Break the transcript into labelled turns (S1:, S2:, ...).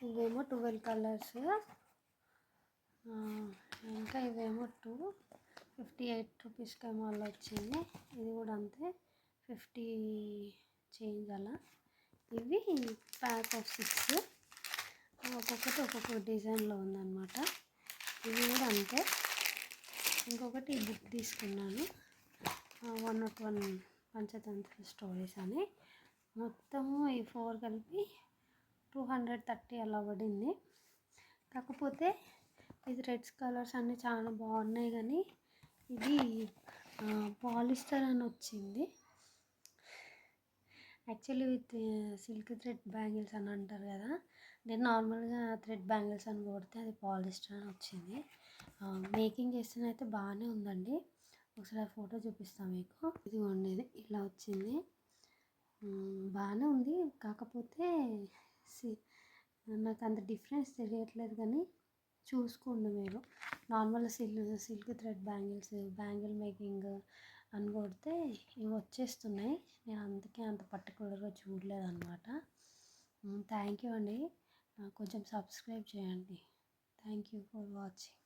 S1: ఇవేమో 12 కలర్స్, ఇంకా ఇవేమో 58 రూపీస్కి ఏమో అలా వచ్చింది. ఇది కూడా అంతే 50 చేంజ్ అలా. ఇవి ప్యాక్ ఆఫ్ 6, ఒక్కొక్కటి ఒక్కొక్క డిజైన్లో ఉందన్నమాట. ఇవి కూడా అంతే. ఇంకొకటి ఈ బుక్ తీసుకున్నాను 101 పంచతంత్ర స్టోరీస్ అని. మొత్తము ఈ 4 కలిపి 230 అలా పడింది. కాకపోతే ఇది రెడ్స్ కలర్స్ అన్నీ చాలా బాగున్నాయి, కానీ ఇది పాలిస్టర్ అని వచ్చింది. Actually with silk thread bangles అని అంటారు కదా, నేను నార్మల్గా థ్రెడ్ బ్యాంగిల్స్ అని కొడితే అది పాలిస్టర్ అని వచ్చింది. మేకింగ్ చేస్తేనైతే బాగానే ఉందండి. ఒకసారి ఫోటో చూపిస్తాను మీకు. ఇది ఉండేది ఇలా వచ్చింది, బాగానే ఉంది. కాకపోతే నాకు అంత డిఫరెన్స్ తెలియట్లేదు, కానీ చూసుకోండి మీరు. Normal silk thread bangles, bangle making అని కొడితే ఇవి వచ్చేస్తున్నాయి. నేను అందుకే అంత పర్టికులర్గా చూడలేదన్నమాట. థ్యాంక్ యూ అండి. కొంచెం సబ్స్క్రైబ్ చేయండి. Thank you for watching.